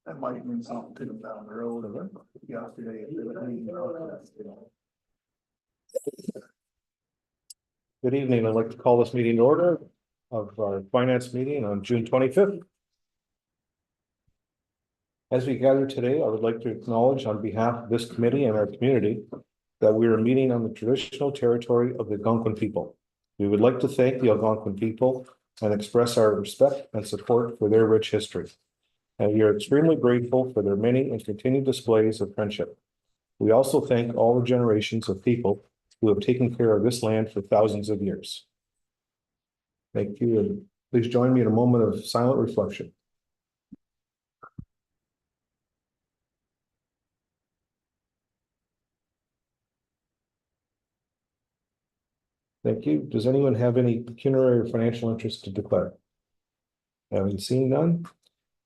That might mean something to them down the road of it. Yesterday. Good evening. I'd like to call this meeting to order of our finance meeting on June 25th. As we gather today, I would like to acknowledge on behalf of this committee and our community that we are meeting on the traditional territory of the Algonquin people. We would like to thank the Algonquin people and express our respect and support for their rich history. And we are extremely grateful for their many and continued displays of friendship. We also thank all the generations of people who have taken care of this land for thousands of years. Thank you, and please join me in a moment of silent reflection. Thank you. Does anyone have any pecuniary or financial interest to declare? Having seen none,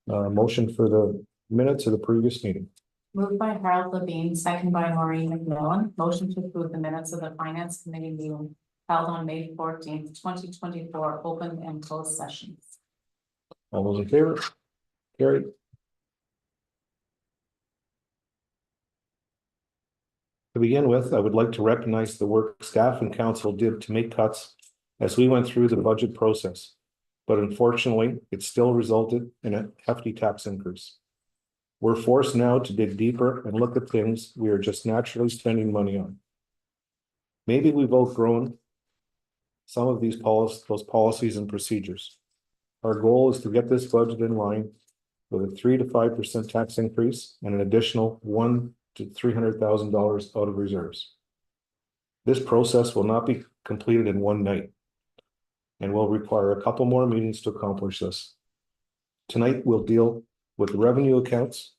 motion for the minutes of the previous meeting. Moved by Harold Levine, second by Maureen McMillan. Motion to approve the minutes of the Finance Committee meeting held on May 14th, 2024, open and closed sessions. All those in favor? Carried. To begin with, I would like to recognize the work staff and council did to make cuts as we went through the budget process. But unfortunately, it still resulted in a hefty tax increase. We're forced now to dig deeper and look at things we are just naturally spending money on. Maybe we've outgrown some of those policies and procedures. Our goal is to get this budget in line with a 3 to 5% tax increase and an additional $100,000 to $300,000 out of reserves. This process will not be completed in one night and will require a couple more meetings to accomplish this. Tonight, we'll deal with revenue accounts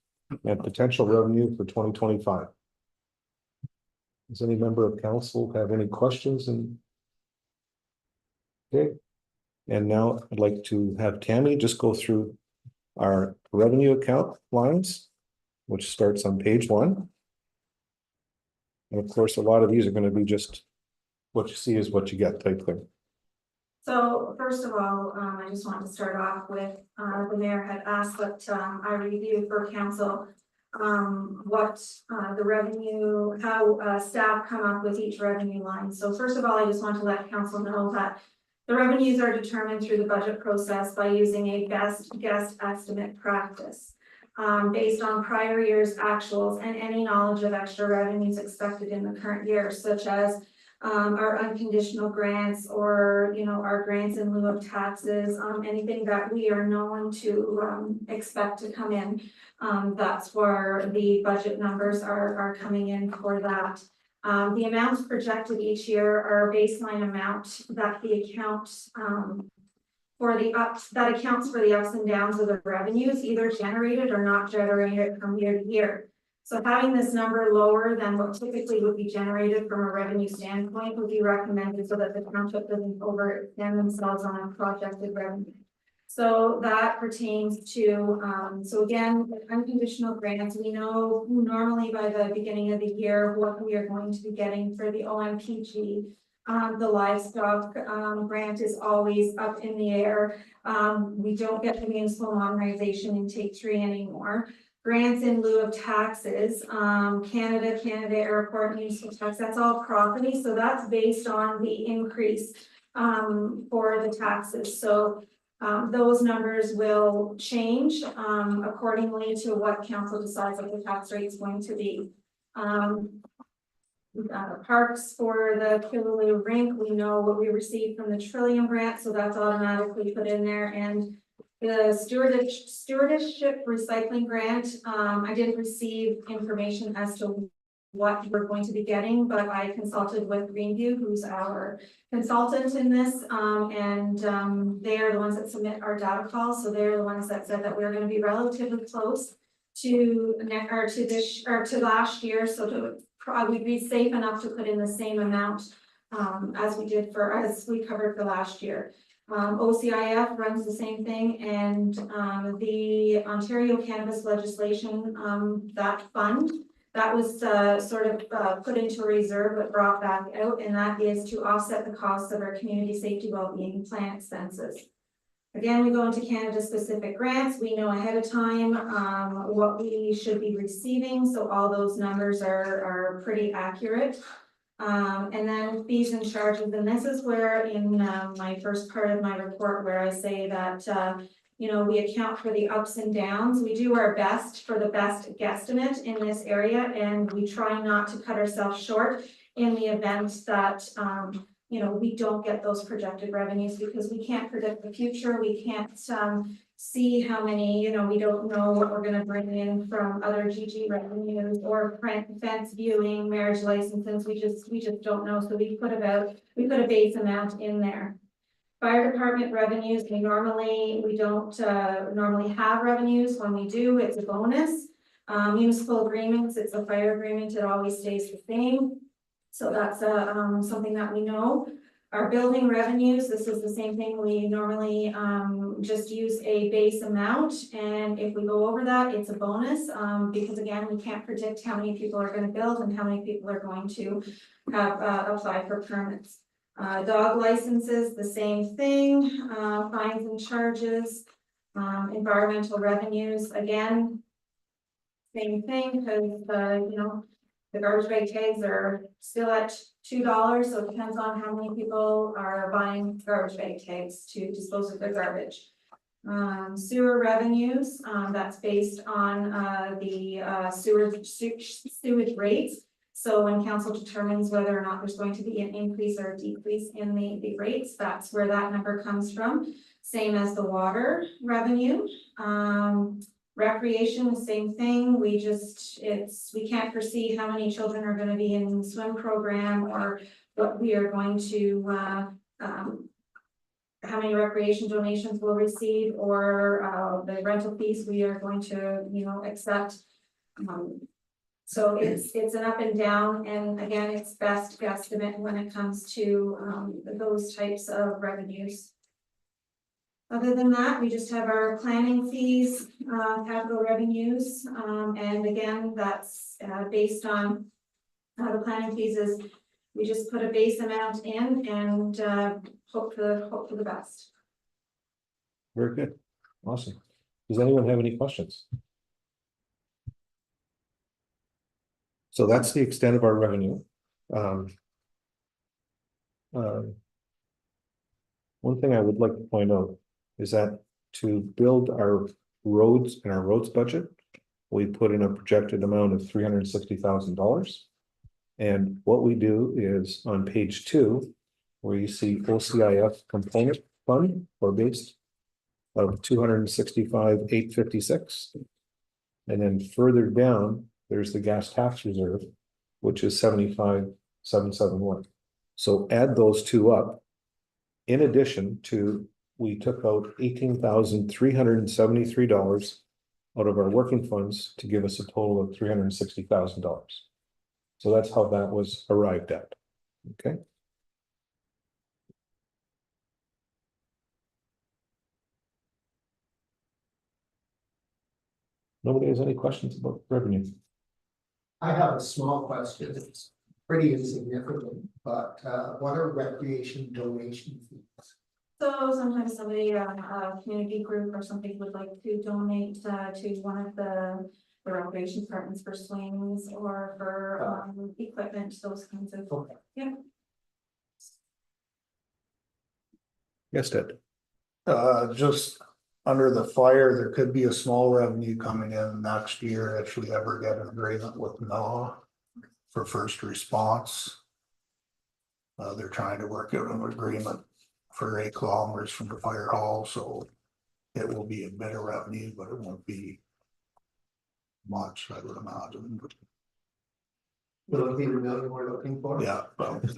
and potential revenue for 2025. Does any member of council have any questions? Okay. And now I'd like to have Tammy just go through our revenue account lines, which starts on page 1. And of course, a lot of these are going to be just what you see is what you get type thing. So first of all, I just wanted to start off with, the mayor had asked that I review for council what the revenue, how staff come up with each revenue line. So first of all, I just want to let council know that the revenues are determined through the budget process by using a best guess estimate practice. Based on prior year's actuals and any knowledge of extra revenues expected in the current year, such as our unconditional grants or, our grants in lieu of taxes, anything that we are known to expect to come in. That's where the budget numbers are coming in for that. The amounts projected each year are a baseline amount that the account that accounts for the ups and downs of the revenues, either generated or not generated from year to year. So having this number lower than what typically would be generated from a revenue standpoint would be recommended so that the township doesn't overextend themselves on a projected revenue. So that pertains to, so again, unconditional grants, we know normally by the beginning of the year what we are going to be getting for the OMPG. The livestock grant is always up in the air. We don't get the municipal modernization intake tree anymore. Grants in lieu of taxes, Canada Airport municipal tax, that's all property. So that's based on the increase for the taxes. So those numbers will change accordingly to what council decides that the tax rate is going to be. Parks for the Killaloo rink, we know what we received from the Trillium grant, so that's automatically put in there. And the stewardship recycling grant, I didn't receive information as to what we're going to be getting, but I consulted with Greenview, who's our consultant in this, and they are the ones that submit our data calls. So they're the ones that said that we're going to be relatively close to last year. So to we'd be safe enough to put in the same amount as we covered for last year. OCIF runs the same thing, and the Ontario Cannabis legislation, that fund that was sort of put into a reserve but brought back out, and that is to offset the costs of our community safety wellbeing plan expenses. Again, we go into Canada-specific grants. We know ahead of time what we should be receiving, so all those numbers are pretty accurate. And then fees and charges, and this is where in my first part of my report where I say that you know, we account for the ups and downs. We do our best for the best guesstimate in this area, and we try not to cut ourselves short in the event that you know, we don't get those projected revenues, because we can't predict the future. We can't see how many, you know, we don't know what we're gonna bring in from other GG revenues or fence viewing, marriage licenses. We just don't know. So we put a base amount in there. Fire department revenues, we don't normally have revenues. When we do, it's a bonus. Municipal agreements, it's a fire agreement, it always stays the same. So that's something that we know. Our building revenues, this is the same thing. We normally just use a base amount, and if we go over that, it's a bonus, because again, we can't predict how many people are going to build and how many people are going to have apply for permits. Dog licenses, the same thing. Fines and charges. Environmental revenues, again, same thing, because you know, the garbage bag tags are still at $2, so it depends on how many people are buying garbage bag tags to dispose of their garbage. Sewer revenues, that's based on the sewage rates. So when council determines whether or not there's going to be an increase or a decrease in the rates, that's where that number comes from. Same as the water revenue. Recreation, the same thing. We can't foresee how many children are going to be in the swim program, or what we are going to, how many recreation donations we'll receive, or the rental fees we are going to, you know, accept. So it's an up and down, and again, it's best guesstimate when it comes to those types of revenues. Other than that, we just have our planning fees, capital revenues, and again, that's based on the planning fees is we just put a base amount in and hope for the best. Very good. Awesome. Does anyone have any questions? So that's the extent of our revenue. One thing I would like to point out is that to build our roads and our roads budget, we put in a projected amount of $360,000. And what we do is on page 2, where you see OCIF component fund or base of $265,856. And then further down, there's the gas tax reserve, which is $75,771. So add those two up. In addition to, we took out $18,373 out of our working funds to give us a total of $360,000. So that's how that was arrived at. Okay. Nobody has any questions about revenue? I have a small question. It's pretty insignificant, but what are recreation donation fees? So sometimes somebody, a community group or something would like to donate to one of the recreation departments for swings or for equipment, those kinds of. Okay. Yeah. Yes, Ted. Just under the fire, there could be a small revenue coming in next year if we ever get an agreement with NOAA for first response. They're trying to work out an agreement for 8 kilometers from the fire hall, so it will be a bit of revenue, but it won't be much, I would imagine. Will it be the million we're looking for? Yeah, probably.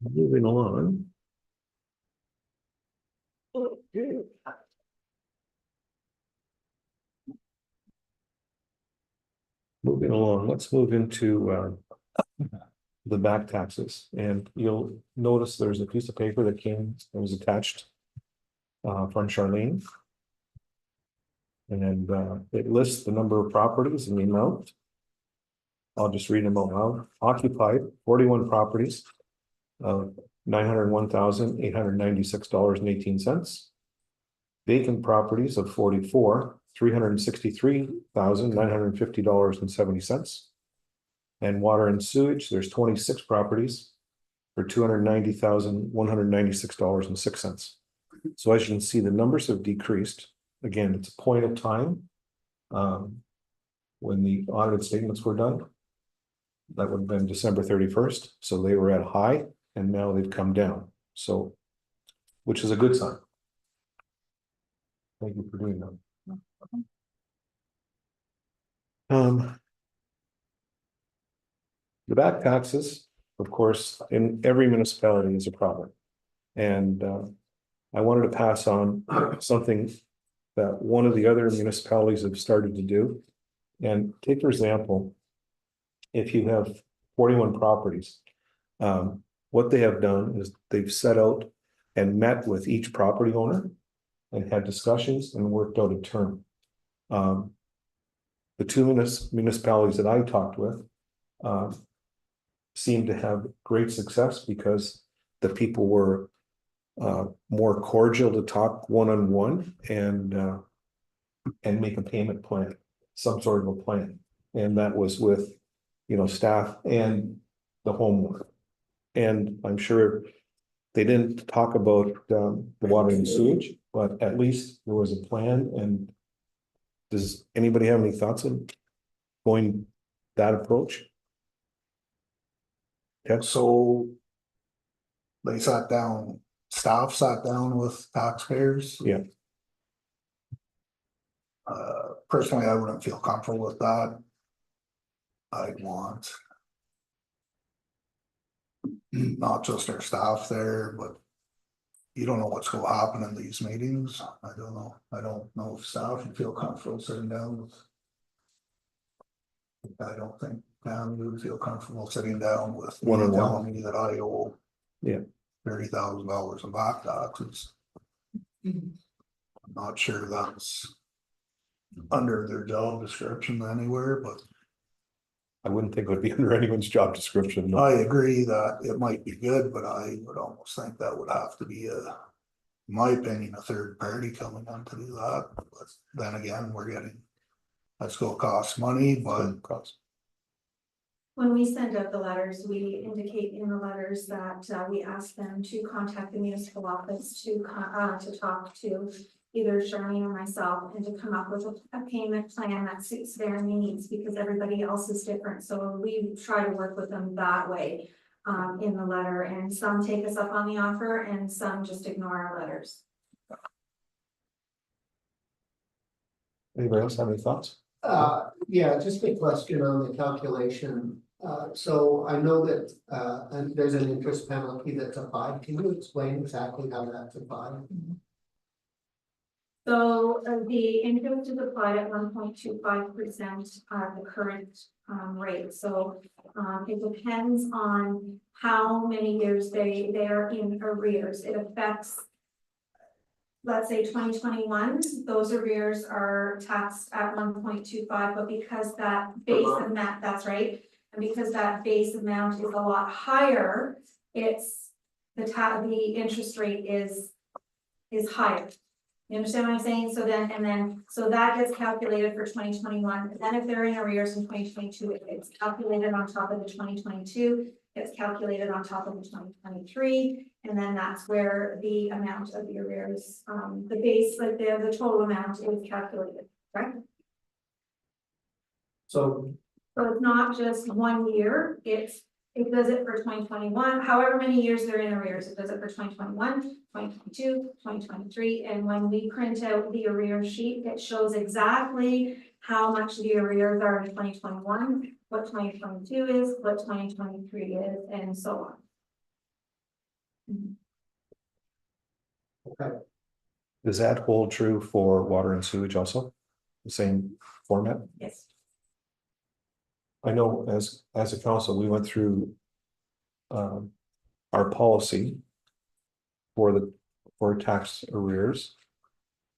Moving along. Okay. Moving along, let's move into the back taxes, and you'll notice there's a piece of paper that was attached from Charlene. And it lists the number of properties and the amount. I'll just read them out loud. Occupied, 41 properties. Of $901,896.18. Vacant properties of 44, $363,950.70. And water and sewage, there's 26 properties for $290,196.06. So as you can see, the numbers have decreased. Again, it's a point of time. When the audited statements were done, that would have been December 31st. So they were at a high and now they've come down. So, which is a good sign. Thank you for doing that. The back taxes, of course, in every municipality is a problem. And I wanted to pass on something that one of the other municipalities have started to do. And take for example, if you have 41 properties, what they have done is they've set out and met with each property owner and had discussions and worked out a term. The two municipalities that I talked with seemed to have great success because the people were more cordial to talk one-on-one and make a payment plan, some sort of a plan. And that was with, staff and the homeowner. And I'm sure they didn't talk about the water and sewage, but at least there was a plan. And does anybody have any thoughts on going that approach? Okay. So they staff sat down with taxpayers. Yeah. Personally, I wouldn't feel comfortable with that. I'd want not just our staff there, but you don't know what's going to happen in these meetings. I don't know. I don't know if staff would feel comfortable sitting down with. I don't think Pam would feel comfortable sitting down with me telling me that I owe $30,000 in back taxes. I'm not sure that's under their job description anywhere, but I wouldn't think it would be under anyone's job description. No. I agree that it might be good, but I would almost think that would have to be in my opinion, a third party coming on to do that. But then again, that's gonna cost money, but When we send out the letters, we indicate in the letters that we ask them to contact the municipal office to talk to either Charlene or myself and to come up with a payment plan that suits their needs because everybody else is different. So we try to work with them that way in the letter, and some take us up on the offer and some just ignore our letters. Anybody else have any thoughts? Yeah, just a question on the calculation. So I know that and there's an interest penalty that's applied. Can you explain exactly how that's applied? So the interest is applied at 1.25%, the current rate. So it depends on how many years they are in arrears. It affects, let's say 2021, those arrears are taxed at 1.25, but because that base amount, that's right. And because that base amount is a lot higher, it's the interest rate is higher. You understand what I'm saying? So so that gets calculated for 2021. And then if they're in arrears in 2022, it's calculated on top of the 2022. It's calculated on top of the 2023. And then that's where the amount of the arrears, the base, like the total amount is calculated, right? So it's not just 1 year, it does it for 2021, however many years they're in arrears, it does it for 2021, 2022, 2023, and when we print out the arrears sheet, it shows exactly how much the arrears are in 2021, what 2022 is, what 2023 is, and so on. okay. Does that hold true for water and sewage also? The same format? Yes. I know as a council, we went through our policy for tax arrears,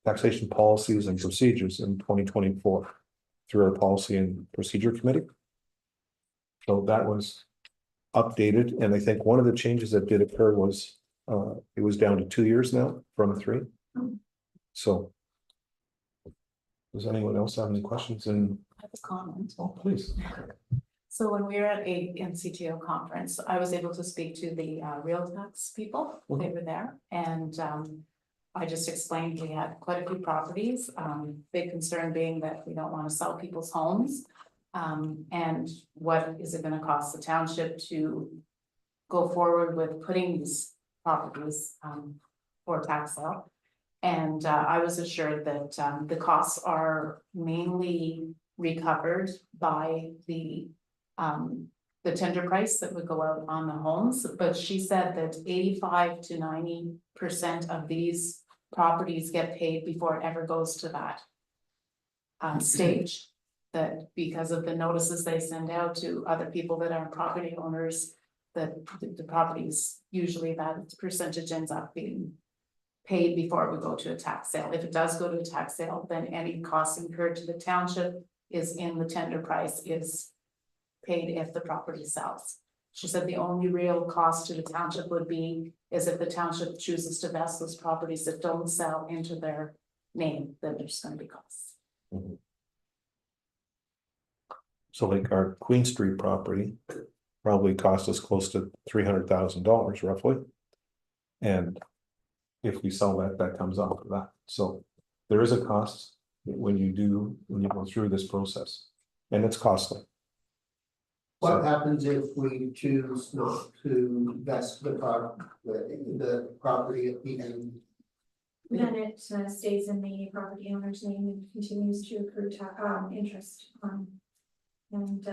taxation policies and procedures in 2024 through our policy and procedure committee. So that was updated, and I think one of the changes that did occur was, it was down to 2 years now from 3. So. Does anyone else have any questions? And, I have a comment. oh, please. So when we were at a NCTO conference, I was able to speak to the real tax people. They were there, and I just explained we had quite a few properties. Big concern being that we don't want to sell people's homes. And what is it going to cost the township to go forward with putting these properties for tax sale? And I was assured that the costs are mainly recovered by the tender price that would go out on the homes. But she said that 85 to 90% of these properties get paid before it ever goes to that stage. That because of the notices they send out to other people that are property owners, that the properties, usually that percentage ends up being paid before it would go to a tax sale. If it does go to a tax sale, then any costs incurred to the township is in the tender price, is paid if the property sells. She said the only real cost to the township would be is if the township chooses to vest those properties that don't sell into their name, then there's going to be costs. Mhm. So like our Queen Street property probably cost us close to $300,000 roughly. And if we sell that, that comes off of that. So there is a cost when you go through this process, and it's costly. What happens if we choose not to vest the property at the end? Then it stays in the property owner's name and continues to accrue interest on. And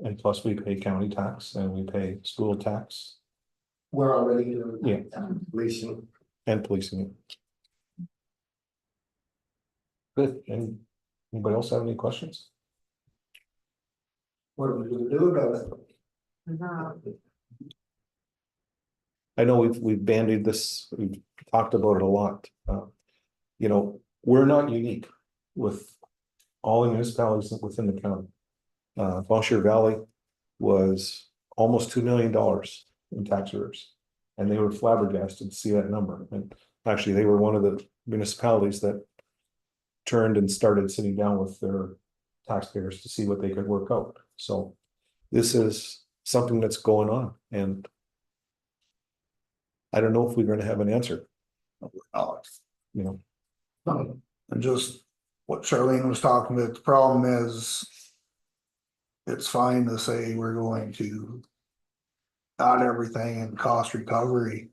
And plus we pay county tax and we pay school tax We're already doing that. Yeah. Leasing. and policing. Good. And anybody else have any questions? What are we gonna do about it? I know we've bandied this, we've talked about it a lot. You know, we're not unique with all the municipalities within the county. Bossier Valley was almost $2 million in tax arrears. And they were flabbergasted to see that number. And actually, they were one of the municipalities that turned and started sitting down with their taxpayers to see what they could work out. So this is something that's going on, and I don't know if we're going to have an answer. You know, And just what Charlene was talking about, the problem is. It's fine to say we're going to. Add everything in cost recovery.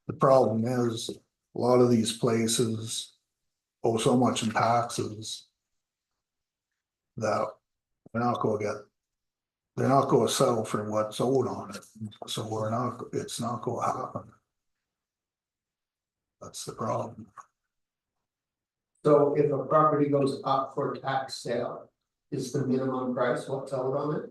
The problem is, a lot of these places. Owe so much in taxes. That they're not gonna get. They're not gonna sell for what's owed on it, so it's not gonna happen. That's the problem. So if a property goes up for tax sale, is the minimum price what's owed on it?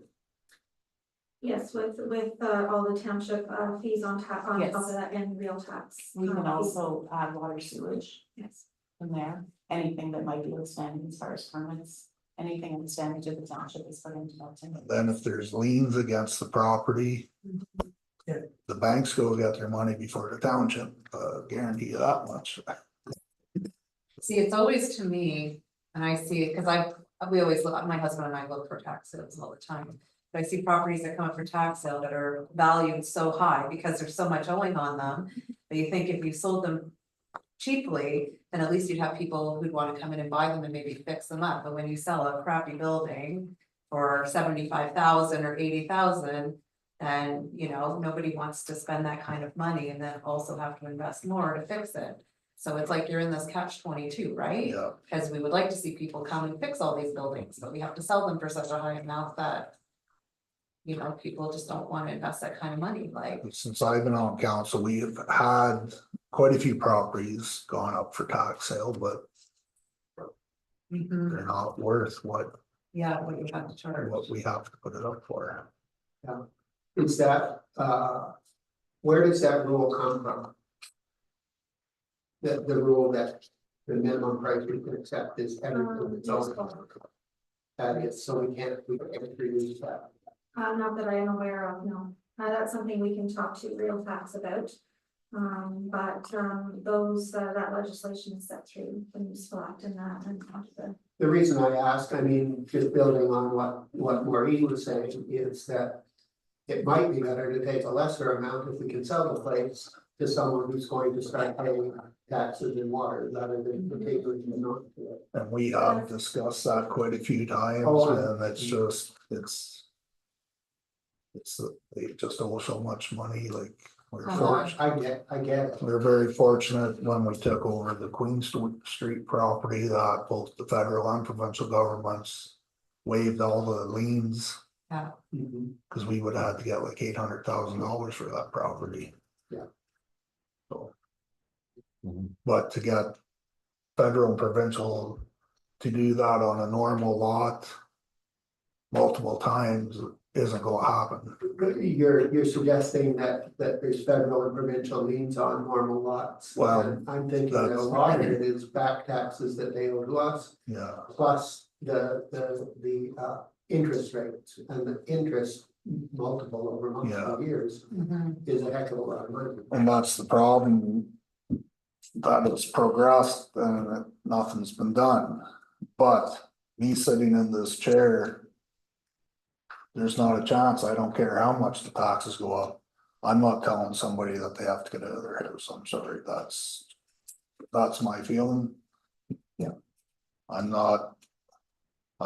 yes, with all the township fees on top of Yes. that and real tax. We can fees. also add water sewage Yes. in there, anything that might be outstanding as far as permits, anything outstanding to the township is put into that tender. Then if there's liens against the property. The banks go get their money before the township, guarantee you that much. See, it's always to me, and I see it, because we always look, my husband and I look for tax sales all the time. But I see properties that come up for tax sale that are valued so high because there's so much owing on them. That you think if you sold them cheaply, then at least you'd have people who'd want to come in and buy them and maybe fix them up. But when you sell a crappy building for 75,000 or 80,000. And nobody wants to spend that kind of money and then also have to invest more to fix it. So it's like you're in this catch-22, right? Yeah, Because we would like to see people come and fix all these buildings, but we have to sell them for such a high amount that. People just don't want to invest that kind of money, like. since I've been on council, we've had quite a few properties gone up for tax sale, but they're not worth what Yeah, what you have to charge. we have to put it up for. Is that, where does that rule come from? The rule that the minimum price we can accept is everything that's over. that is, so we can't reuse that. Not that I am aware of, no. That's something we can talk to real tax about. That legislation is set through the municipal act and that and The reason I ask, I mean, just building on what Maureen was saying, is that it might be better to take a lesser amount if we can sell the place to someone who's going to start paying taxes and water, rather than continuing to not do it. And we have discussed that quite a few times, Oh, and it's just, they just owe so much money, like, we're fortunate. I get it. We're very fortunate when we took over the Queen Street property that both the federal and provincial governments waived all the liens, Mhm. because we would have had to get like $800,000 for that property. Yeah. So, Mhm. but to get federal and provincial to do that on a normal lot multiple times isn't gonna happen. You're suggesting that there's federal and provincial liens on normal lots. Well, And I'm thinking that a that's- lot of it is back taxes that they owe to us, Yeah, plus the interest rates, and the interest multiple over multiple years is a heck of a lot of money. and that's the problem. That it's progressed and nothing's been done, but me sitting in this chair. There's not a chance, I don't care how much the taxes go up. I'm not telling somebody that they have to get out of their house, I'm sorry, that's my feeling. Yeah. I'm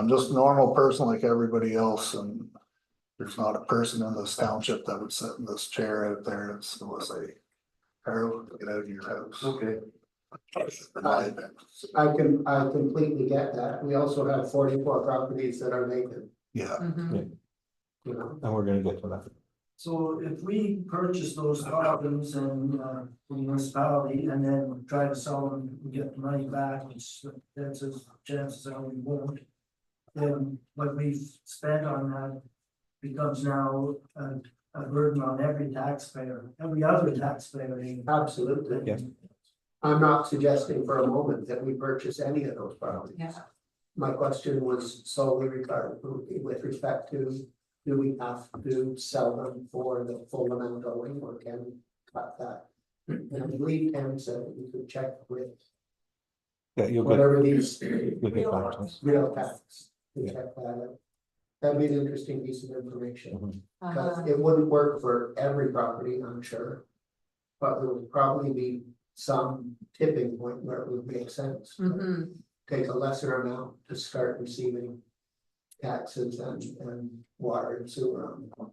just a normal person like everybody else, and there's not a person in this township that would sit in this chair out there and still say, Harold, get out of your house. Okay. I completely get that. We also have 44 properties that are vacant, Yeah, you know. And we're gonna get to that. So if we purchase those properties and the municipality and then try to sell them, we get the money back, which that's as chances are we won't. Then what we've spent on that becomes now a burden on every taxpayer, every other taxpayer. Absolutely. Yeah. I'm not suggesting for a moment that we purchase any of those properties. Yeah. My question was solely regarding with respect to, do we have to sell them for the full amount owing, or can we cut that? And I believe Ken said that we could check with Yeah, you'll get, whatever these you'll get back to us. real tax. To Yeah. check that out. That'd be an interesting piece of information, Mhm. because it wouldn't work for every property, I'm sure. But there would probably be some tipping point where it would make sense. Take a lesser amount to start receiving taxes and water and sewer on them.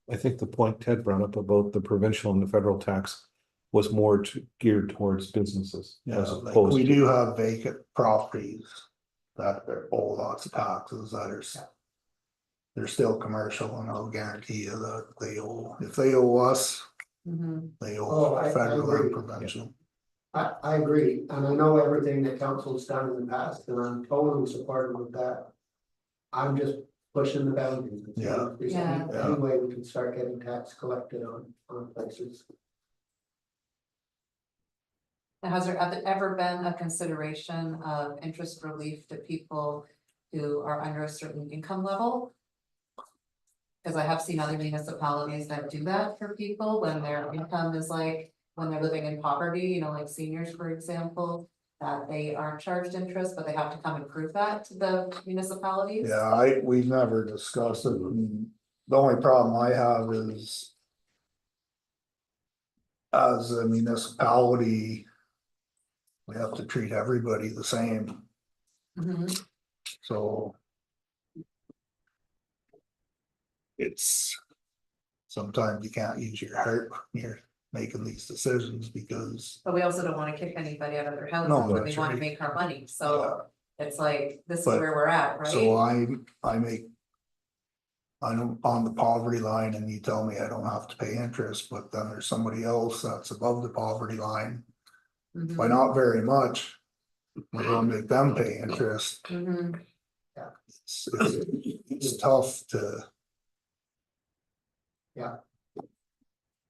I think the point Ted brought up about the provincial and the federal tax was more geared towards businesses. yeah, As like opposed we to, do have vacant properties. That owe lots of taxes that are. They're still commercial, and I'll guarantee you that they owe, if they owe us, they Oh, owe I federal and agree. provincial. I agree, and I know everything that council's done in the past, and I'm totally supportive of that. I'm just pushing the boundaries. and seeing Yeah. if there's Yeah. any way we can start getting tax collected on places. Has there ever been a consideration of interest relief to people who are under a certain income level? Cause I have seen other municipalities that do that for people when their income is like, when they're living in poverty, you know, like seniors, for example. That they aren't charged interest, but they have to come and prove that to the municipalities. Yeah, we've never discussed it, and the only problem I have is. As a municipality. We have to treat everybody the same, Mhm. so. It's. Sometimes you can't use your heart when you're making these decisions, because. But we also don't wanna kick anybody out of their houses, No, but we that's wanna right. make our money, so it's like, this is But- where we're at, right? So I make. I'm on the poverty line, and you tell me I don't have to pay interest, but then there's somebody else that's above the poverty line, Mhm. by not very much. We're gonna make them pay interest, Mhm. it's tough to.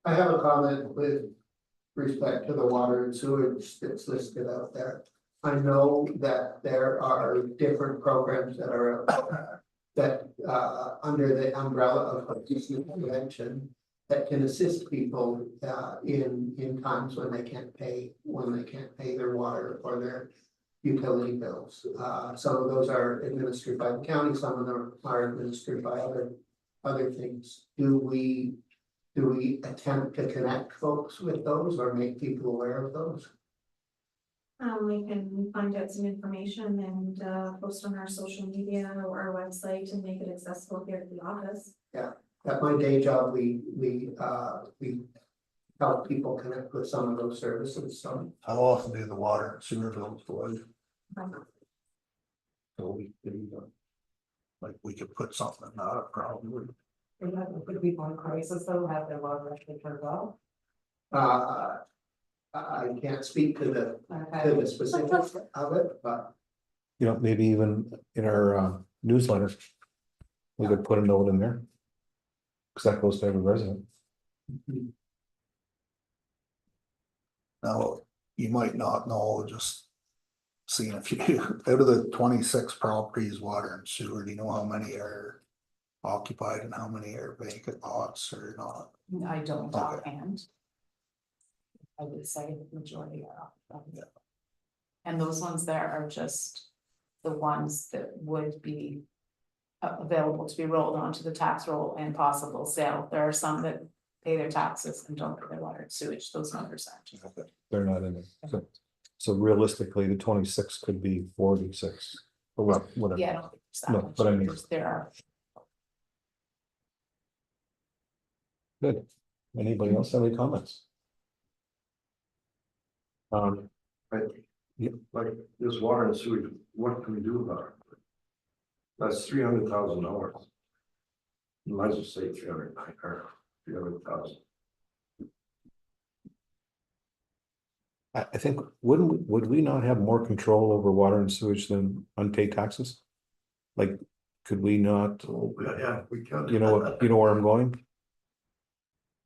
I have a comment with respect to the water and sewage that's listed out there. I know that there are different programs that are under the umbrella of disease prevention that can assist people in times when they can't pay their water or their utility bills. Some of those are administered by the county, some of them are administered by other things. Do we attempt to connect folks with those or make people aware of those? We can find out some information and post on our social media or our website and make it accessible here at the office. At my day job, we help people connect with some of those services, so. How often do the water and sewer bills go out? So we could, like, we could put something in that probably. Could people in crisis though have their water actually turned off? I can't speak to the specifics of it, but You know, maybe even in our newsletter. We could put a note in there. Cause that goes to every resident. Now, you might not know, just seeing if you, out of the 26 properties, water and sewer, do you know how many are occupied and how many are vacant lots or not? I don't Okay. offhand. I would say the majority are off. And those ones there are just the ones that would be available to be rolled onto the tax roll and possible sale. There are some that pay their taxes and don't pay their water and sewage, those numbers aren't. They're not in it. So realistically, the 26 could be 46 or whatever. Yeah, I don't think it's that No, much. but I mean- There are. Good. Anybody else have any comments? Like this water and sewage, what can we do about it? That's $300,000. You might as well say 300 or 300,000. I think, would we not have more control over water and sewage than unpaid taxes? Like, could we not, Yeah, we can. you know where I'm going?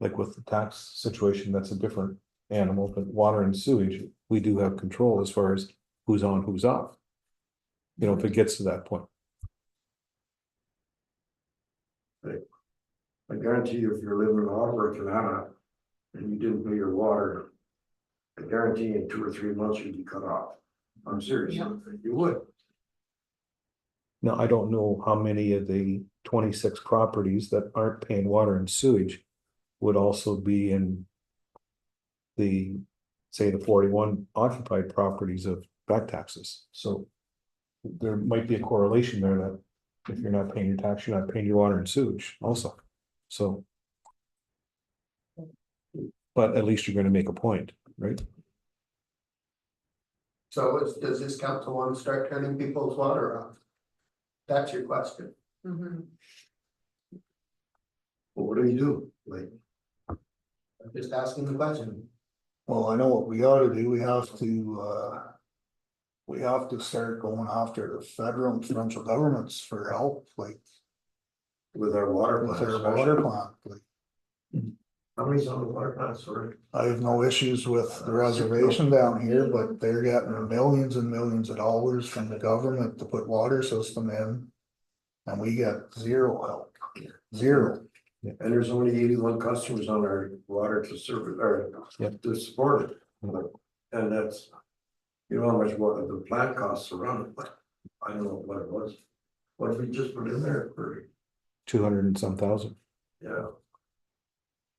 Like with the tax situation, that's a different animal, but water and sewage, we do have control as far as who's on, who's off. You know, if it gets to that point. I guarantee you, if you're living in Ottawa or Canada and you didn't pay your water, I guarantee in 2 or 3 months you'd be cut off. I'm serious, you would. Now, I don't know how many of the 26 properties that aren't paying water and sewage would also be in the, say, the 41 occupied properties of back taxes. So there might be a correlation there that if you're not paying your tax, you're not paying your water and sewage also. So, but at least you're going to make a point, right? so does this council want to start turning people's water off? That's your question. Mhm. Well, what do you do? Like, I'm just asking the question. Well, I know what we ought to do, we have to start going after the federal and provincial governments for help, like with our water with plants. their water plant, like. How many's on the water plant, sorry? I have no issues with the reservation down here, but they're getting millions and millions of dollars from the government to put water system in. And we get zero help, zero. And there's only 81 customers on our water to serve it, or to support it. And that's, you know how much water the plant costs to run it, but I don't know what it was. What did we just put in there for? 200 and some thousand. Yeah,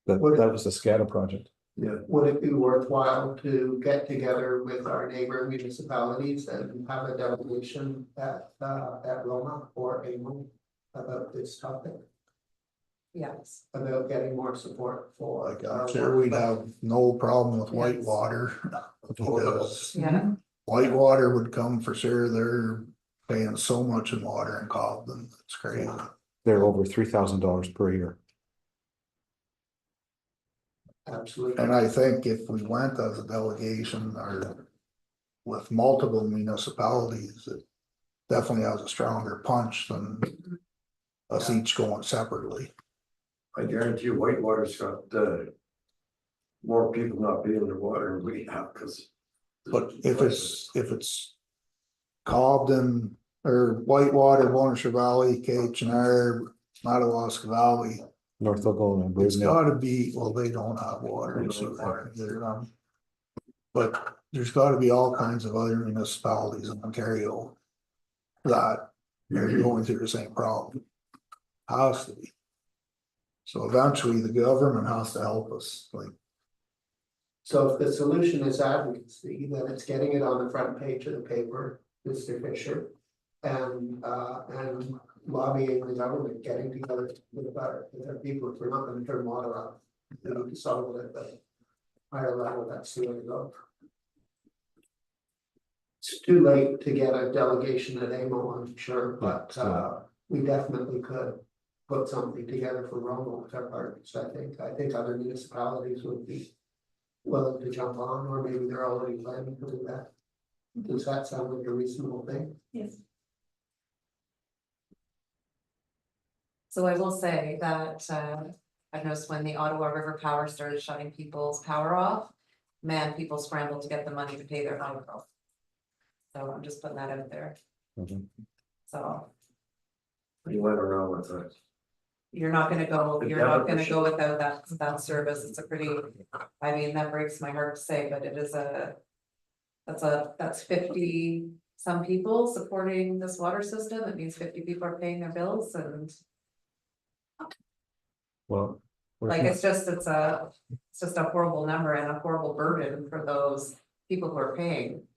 That was the SCADA project. yeah. Would it be worthwhile to get together with our neighbor municipalities and have a delegation at Roma or Amo about this topic, Yes. about getting more support for? Like, I'm sure we'd have no problem with white Yes. water. Because Yeah. Whitewater would come for sure, they're paying so much in water in Cobden, it's crazy. They're over $3,000 per year. Absolutely. And I think if we went as a delegation or with multiple municipalities, it definitely has a stronger punch than us each going separately. I guarantee you Whitewater's got more people not paying their water than we have, because But if it's Cobden or Whitewater, Warner Valley, KHR, Madawaska Valley, North Oklahoma. it's no. gotta be, well, they don't have water and sewer. But there's gotta be all kinds of other municipalities in Ontario that are going through the same problem. Has to be. So eventually the government has to help us, like, So if the solution is advocacy, then it's getting it on the front page of the paper, Mr. Fisher. And lobbying the government, getting together with our people, if we're not gonna turn water off. We need to solve it at the higher level, that's the way to go. It's too late to get a delegation at AMO, I'm sure, but we definitely could put something together for Roma with our partners, I think other municipalities would be willing to jump on, or maybe they're already planning to do that. Does that sound like a reasonable thing? Yes. So I will say that, I've noticed when the Ottawa River Power started shutting people's power off, man, people scrambled to get the money to pay their power bill. So I'm just putting that out there, Mhm. so You went around with that. you're not gonna go Yeah, without that service, it's a pretty, I mean, that breaks my heart to say, but it is that's 50 some people supporting this water system, it means 50 people are paying their bills and. Well. we're Like, not- it's just a horrible number and a horrible burden for those people who are paying.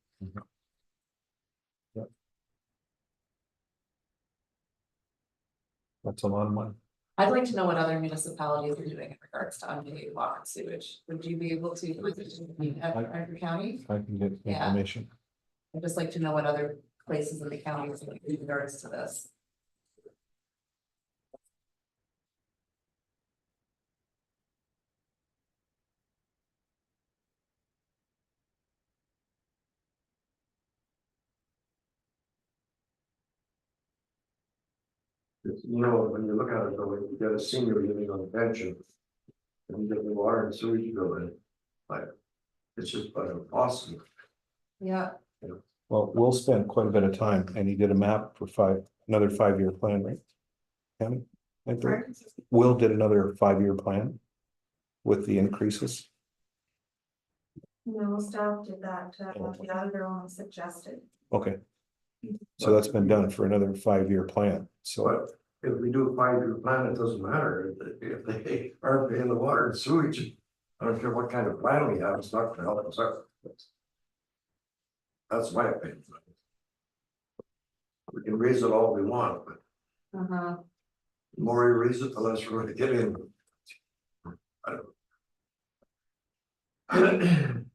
That's a lot of money. I'd like to know what other municipalities are doing in regards to unpaid water and sewage. Would you be able to, at your county? I can get Yeah. information. I'd just like to know what other places in the county are doing in regards to this. You know, when you look at it, though, you get a senior living on a pension. And you get the water and sewage bill in, like, it's just like impossible. Yeah, Well, Will spent quite a bit of time and he did a map for another 5-year plan, right? Tammy? I think Will did another 5-year plan with the increases. No, staff did that, the auditor only suggested. Okay. So that's been done for another 5-year plan, so But if we do a 5-year plan, it doesn't matter if they aren't paying the water and sewage. I don't care what kind of plan we have, it's not gonna help us out. That's my opinion. We can raise it all we want, but uh-huh, the more we raise it, the less we're gonna get in. I don't.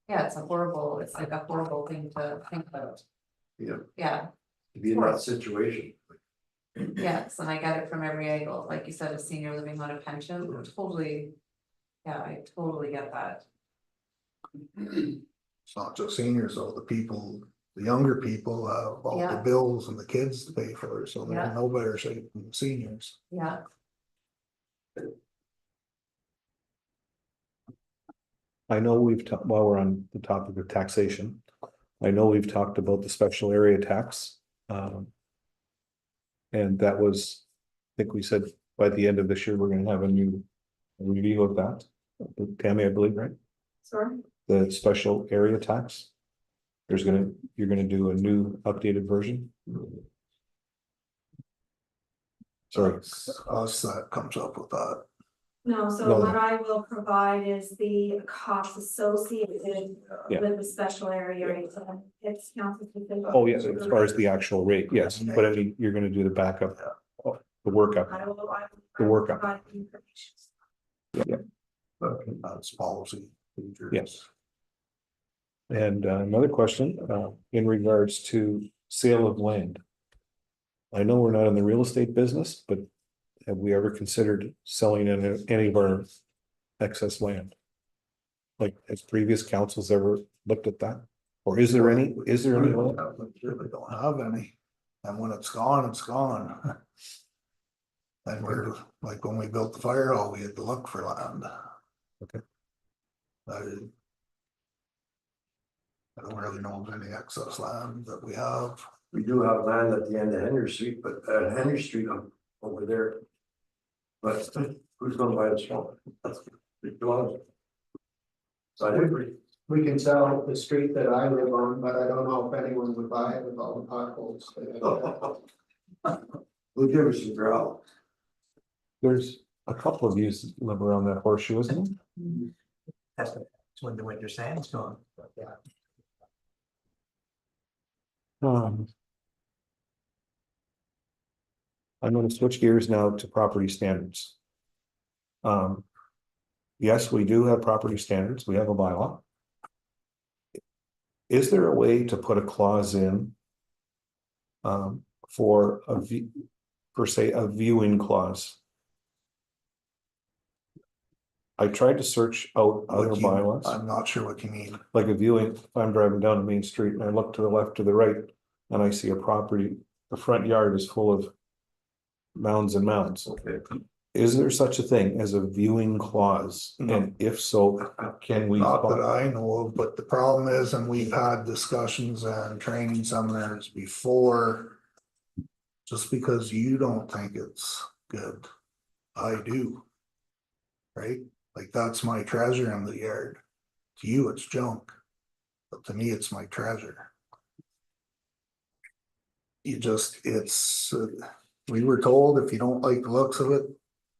yeah, it's like a horrible thing to think about. Yeah, Yeah, to be in that situation. yes, and I get it from every angle, like you said, a senior living on a pension, totally. Yeah, I totally get that. it's not just seniors, though, the younger people have all the Yeah. bills and the kids to pay for, so they're Yeah. in no better shape than seniors. Yeah, I know we've talked, while we're on the topic of taxation. I know we've talked about the special area tax. And that was, I think we said by the end of this year, we're gonna have a new review of that. Tammy, I believe, right? Sorry? The special area tax. You're gonna do a new updated version. Sorry, It's us that comes up with that. No, so No. what I will provide is the costs associated Yeah. with the special area rates, it's council. oh yeah, as far as the actual rate, yes, but I mean, you're gonna do the backup, the workup. I will The workup. provide the information. That's policy. Yes. And another question, in regards to sale of land. I know we're not in the real estate business, but have we ever considered selling any of our excess land? Like, has previous councils ever looked at that? Or is there any land? Really don't have any, and when it's gone, it's gone. And we're, like, when we built the fire hall, we had to look for land. Okay. I don't really know of any excess land that we have. We do have land at the end of Henry Street, but Henry Street over there. But who's gonna buy the swamp? That's it belongs. So I agree. We can sell the street that I live on, but I don't know if anyone would buy it with all the potholes. We'll give us some gravel. There's a couple of yous live around that horseshoe, isn't there? That's when the winter sand's gone. Yeah. I'm gonna switch gears now to property standards. Yes, we do have property standards, we have a bylaw. Is there a way to put a clause in? For say, a viewing clause? I tried to search out other What you- bylaws, I'm not sure what you mean. like a viewing, if I'm driving down the main street and I look to the left, to the right, and I see a property, the front yard is full of mounds and mounds. Okay. Is there such a thing as a viewing clause? No. And if so, can we? Not that I know of, but the problem is, and we've had discussions and training seminars before. Just because you don't think it's good, I do. Right? Like, that's my treasure in the yard. To you, it's junk. But to me, it's my treasure. We were told if you don't like the looks of it,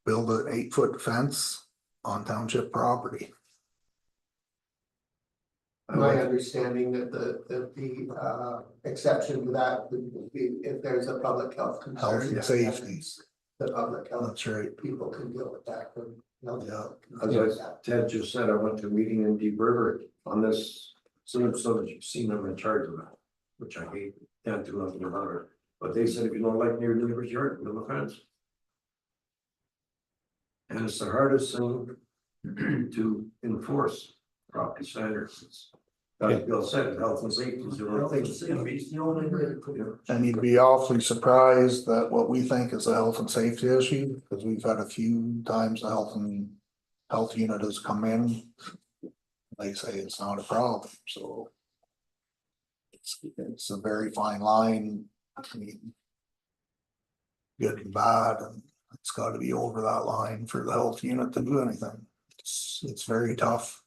build an 8-foot fence on township property. My understanding that the exception to that would be if there's a public health concern. Health and safety. The public health That's right. people can deal with that. As Ted just said, I went to a meeting in Deep River on this, so that you've seen them in charge of that, which I hate, can't do nothing about it. But they said if you don't like your neighbor's yard, build a fence. And it's the hardest thing to enforce property standards. It's, like Bill said, health and safety is the only thing that's gonna be. It's the only way to put it. And you'd be awfully surprised that what we think is a health and safety issue, because we've had a few times the health unit has come in. They say it's not a problem, so. It's a very fine line. I mean, good and bad, and it's gotta be over that line for the health unit to do anything. It's very tough.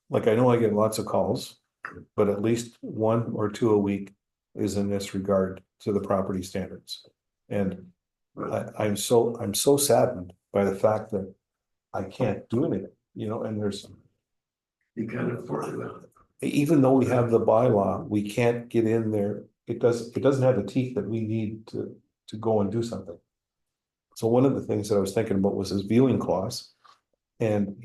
Like, I know I get lots of calls, but at least 1 or 2 a week is in this regard to the property standards. And I'm so saddened by the fact that I can't do anything, and there's. You can't enforce that. Even though we have the bylaw, we can't get in there. It doesn't have the teeth that we need to go and do something. So one of the things that I was thinking about was this viewing clause. And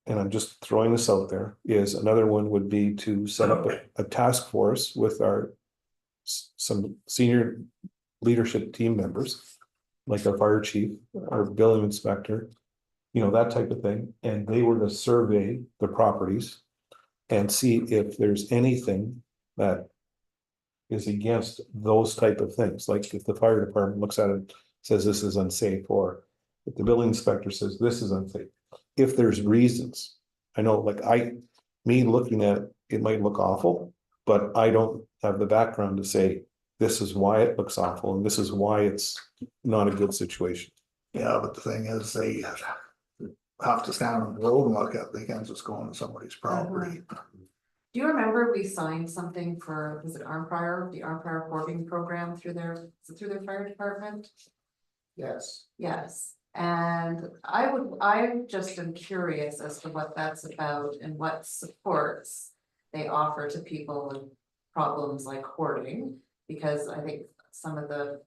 I'm just throwing this out there, is another one would be to set up a task force with some senior leadership team members, like our fire chief, our building inspector, that type of thing, and they were to survey the properties and see if there's anything that is against those type of things, like if the fire department looks at it, says this is unsafe, or if the building inspector says this is unsafe. If there's reasons, I know, me looking at it might look awful, but I don't have the background to say, this is why it looks awful, and this is why it's not a good situation. Yeah, but the thing is, they have to stand on the road and look at, they can't just go on somebody's property. Do you remember we signed something for, was it the Armpire Hoarding Program through their fire department? Yes. Yes, and I just am curious as to what that's about and what supports they offer to people with problems like hoarding, because I think some of the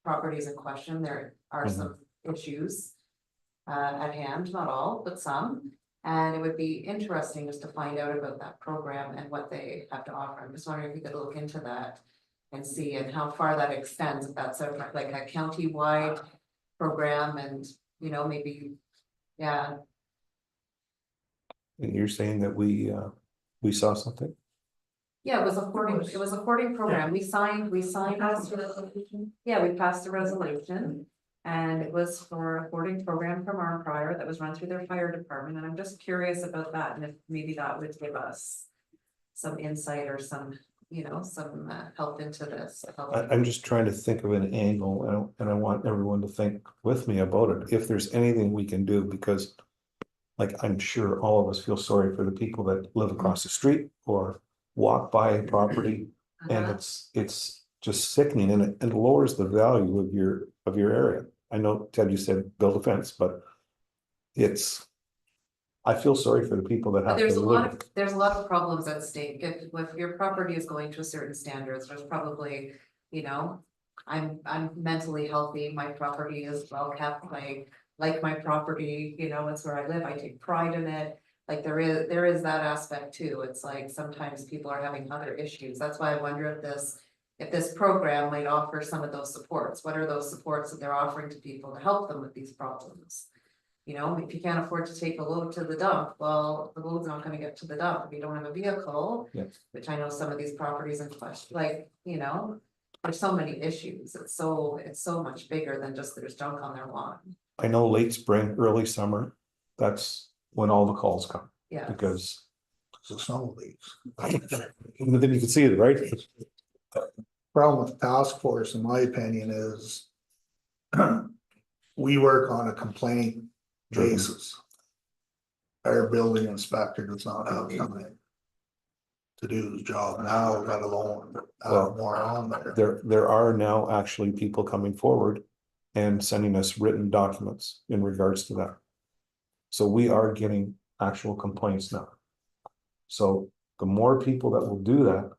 properties in question, there are some issues at hand, not all, but some. And it would be interesting just to find out about that program and what they have to offer. I'm just wondering if you could look into that and see and how far that extends, if that's like a county-wide program and, maybe, yeah. And you're saying that we saw something? Yeah, it was a hoarding program. We signed. Yeah, we passed a resolution. And it was for a boarding program from our prior that was run through their fire department, and I'm just curious about that, and if maybe that would give us some insight or some, some help into this. I'm just trying to think of an angle, and I want everyone to think with me about it, if there's anything we can do, because. Like, I'm sure all of us feel sorry for the people that live across the street or walk by a property. And Uh-huh. it's just sickening, and it lowers the value of your area. I know, Ted, you said build a fence, but it's. I feel sorry for the people that But have to live. there's a lot of problems at stake. If your property is going to a certain standards, there's probably, I'm mentally healthy, my property is well kept, like my property, it's where I live, I take pride in it. Like there is that aspect too. It's like sometimes people are having other issues. That's why I wonder if this program might offer some of those supports. What are those supports that they're offering to people to help them with these problems? If you can't afford to take a load to the dump, well, the load's not gonna get to the dump if you don't have a vehicle. Yes. Which I know some of these properties in question, there's so many issues. It's so much bigger than just there's junk on their lawn. I know late spring, early summer, that's when all the calls come, Yeah. because. The snow leaves. And then you can see it, right? Problem with task force, in my opinion, is. We work on a complaint basis. Our building inspector does not have time to do his job now, let alone have more on there. There are now actually people coming forward and sending us written documents in regards to that. So we are getting actual complaints now. So the more people that will do that,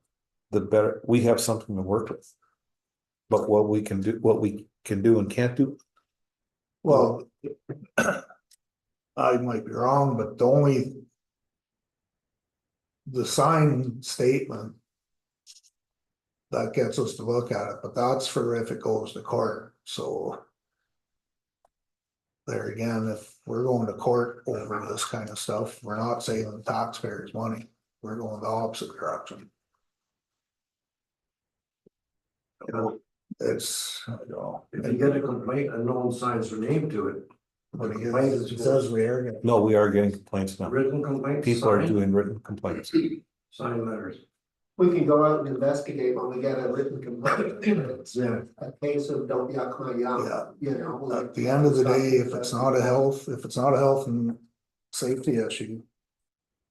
the better, we have something to work with. But what we can do and can't do. Well, I might be wrong, but the sign statement that gets us to look at it, but that's for if it goes to court, so. There again, if we're going to court over this kind of stuff, we're not saving taxpayers money, we're going the opposite direction. It's, If you get a complaint and no one signs their name to it. But it says we are gonna. No, we are getting complaints now. Written complaints. People are signed, doing written complaints. Signed letters. We can go out and investigate when we get a written complaint. It's Yeah. a case of don't yuck my yum, Yeah. At the end of the day, if it's not a health and safety issue.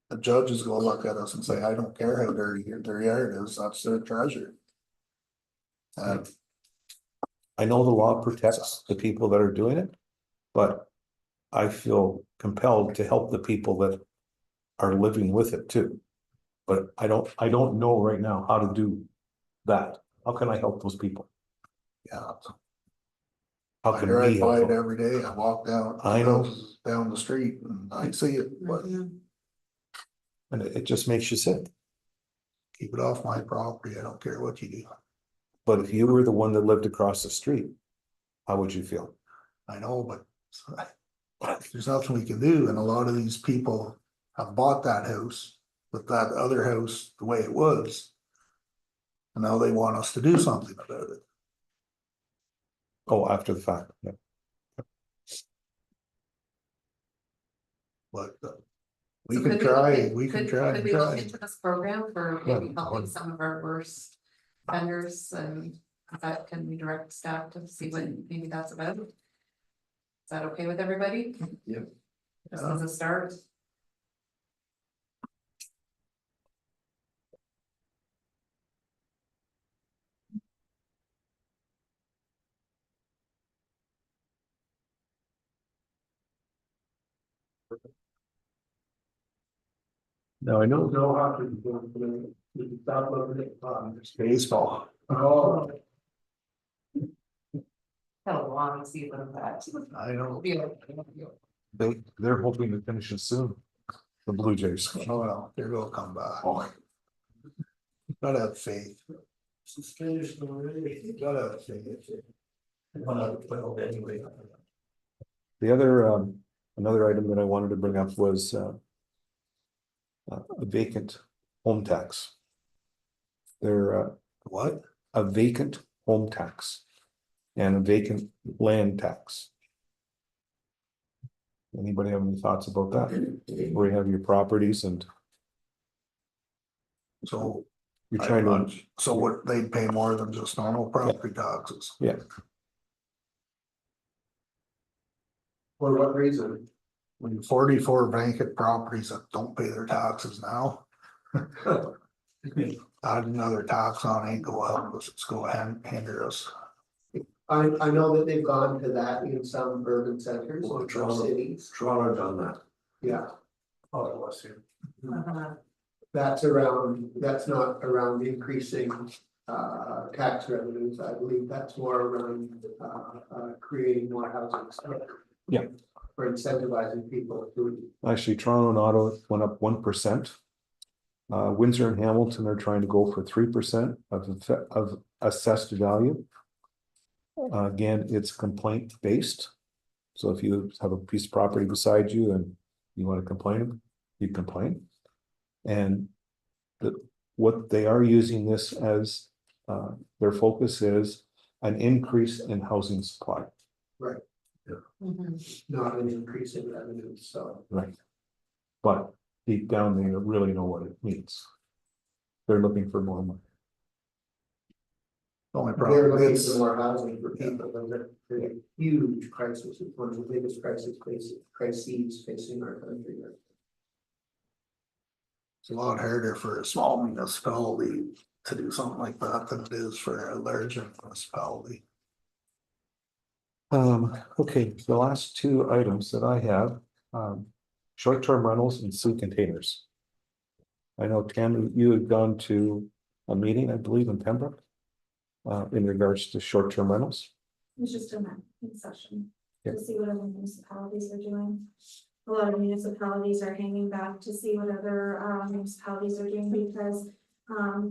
The judges go look at us and say, I don't care how dirty their yard is, that's their treasure. And I know the law protects the people that are doing it, but I feel compelled to help the people that are living with it too. But I don't know right now how to do that. How can I help those people? yeah, How I can drive we by help it them? every day, I walk down. I know. Down the street and I see it, but And it just makes you sick. keep it off my property, I don't care what you do. But if you were the one that lived across the street, how would you feel? I know, but there's nothing we can do, and a lot of these people have bought that house with that other house the way it was. And now they want us to do something about it. Oh, after the fact, yeah. But we So can could try, we can try Could and we look try. into this program for Yeah, maybe helping some of our worst vendors, and that can we direct staff to see what maybe that's about? Is that okay with everybody? Yep. Just as a start. No, I know. No, after you stop looking at the Baseball. Oh. Hell, long to see them that. I know. They're hoping to finish it soon. The Blue Jays. Oh, well, they're gonna come back. Gotta have faith. Gotta have faith. Anyway. The other, another item that I wanted to bring up was a vacant home tax. They're What? a vacant home tax. and a vacant land tax. Anybody have any thoughts about that? Where you have your properties and So, you're trying to, so what, they'd pay more than just normal property taxes? yeah, For what reason? When 44 vacant properties that don't pay their taxes now. Add another tax on ain't go help us, it's go ahead and hinder us. I know that they've gone to that in some urban centers Well, or Toronto. cities, Toronto done that. yeah. Oh, it was here. That's not around increasing tax revenues, I believe that's more around creating more housing stock. Yeah. Or incentivizing people to. actually Toronto and Ottawa went up 1%. Windsor and Hamilton are trying to go for 3% of assessed value. Again, it's complaint based. So if you have a piece of property beside you and you want to complain, you complain. And what they are using this as, their focus is an increase in housing supply. Right. Not an increase in revenue, so. Right. But deep down, they really know what it means. They're looking for more money. The only They're problem looking is, for more housing for people, and they're a huge crisis, it's one of the biggest crises facing our country. it's a lot harder for a small municipality to do something like that than it is for a larger municipality. Okay, the last two items that I have, short-term rentals and sea containers. I know Tammy, you had gone to a meeting, I believe, in Pembroke. In regards to short-term rentals. It was just a mapping session Yeah. to see what other municipalities are doing. A lot of municipalities are hanging back to see what other municipalities are doing because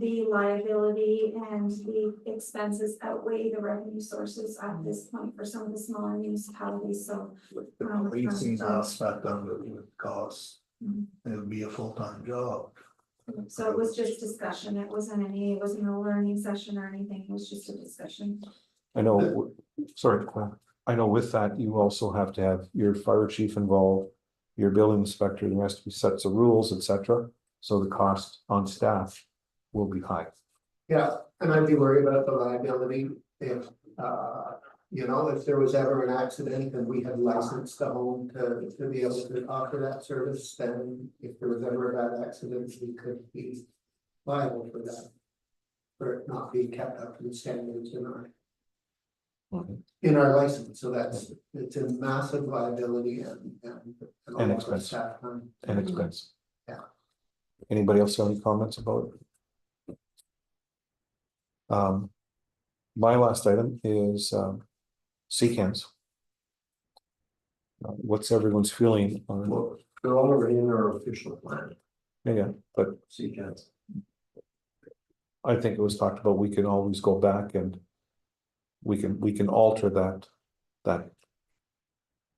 the liability and the expenses outweigh the revenue sources at this point for some of the smaller municipalities, so. The leasing aspect of it would cost, it would be a full-time job. So it was just discussion, it wasn't a learning session or anything, it was just a discussion. I know, sorry, I know with that, you also have to have your fire chief involved, your building inspector, there has to be sets of rules, etc. So the cost on staff will be high. Yeah, and I'd be worried about the liability if, if there was ever an accident and we had licensed the home to be able to offer that service, then if there was ever a bad accident, we could be liable for that. For it not being kept up to the standards in our license, so it's a massive liability and a lot of expense. staff time. And expense. Yeah. Anybody else have any comments about it? My last item is sea cans. What's everyone's feeling on? Well, they're already in our official plan. Yeah, but See, cans. I think it was talked about, we can always go back and we can alter that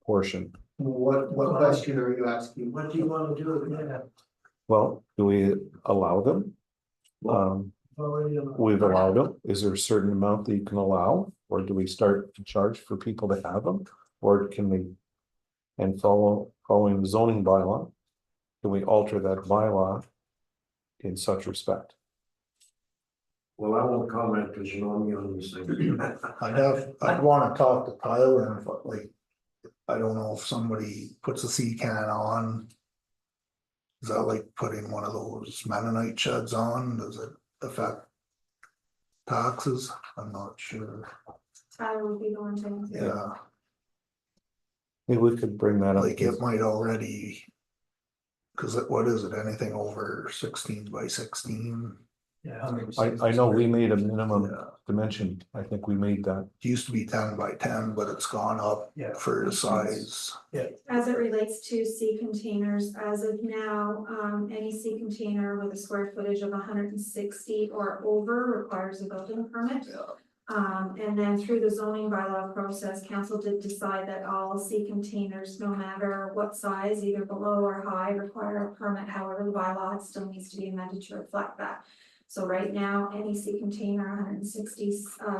portion. What question are you asking? What do you wanna do with that? Well, do we allow them? Already, We've allowed them. Is there a certain amount that you can allow? Or do we start to charge for people to have them? Or can we, and following the zoning bylaw, can we alter that bylaw in such respect? Well, I won't comment because you know me on these things. I'd wanna talk to Tyler and like, I don't know if somebody puts a sea can on. Is that like putting one of those Mennonite sheds on? Does it affect taxes? I'm not sure. I would be the one to answer. Yeah, Maybe we could bring that up. like it might already. Cause what is it, anything over 16 by 16? yeah. I know we made a minimum Yeah. dimension. I think we made that. It used to be 10 by 10, but it's gone up Yeah. for the size. As it relates to sea containers, as of now, any sea container with a square footage of 160 or over requires a building permit. Yeah. And then through the zoning bylaw process, council did decide that all sea containers, no matter what size, either below or high, require a permit. However, the bylaw still needs to be amended to reflect that. So right now, any sea container, 160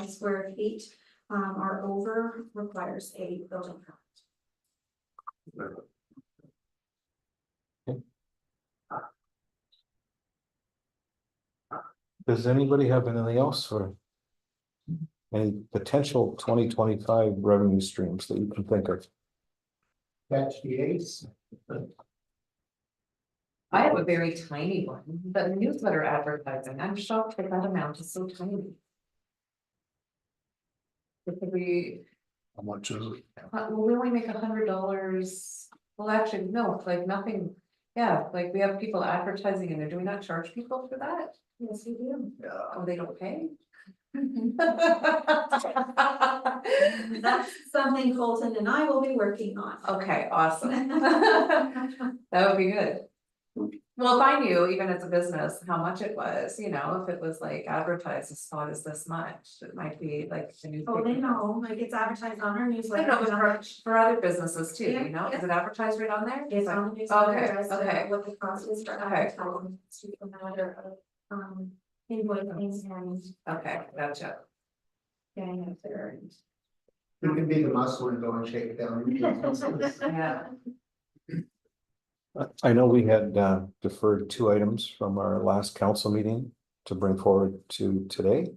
square feet, are over requires a building permit. Does anybody have anything else or? Any potential 2025 revenue streams that you can think of? Catch the ace. I have a very tiny one, but newsletter advertising, I'm shocked that that amount is so tiny. Because How much is it? well, we only make $100, well, actually, no, like nothing. Yeah, like we have people advertising in there, do we not charge people for that? Yes, we do. Oh, they don't pay? That's something Colton and I will be working on. Okay, awesome. That would be good. Well, if I knew, even as a business, how much it was, you know, if it was like advertised, a spot is this much, it might be like the newspaper. Oh, they know, like it's advertised on our I newsletter. know, but for other businesses too, Yeah, you know, yeah. is it advertised right on there? It's on the newsletter, Okay, as to okay. what the cost is for Okay. advertising, it's just a matter of, invoicing and Okay, gotcha. getting it there. We can be the muscle and go and shake down. Yeah. I know we had deferred 2 items from our last council meeting to bring forward to today.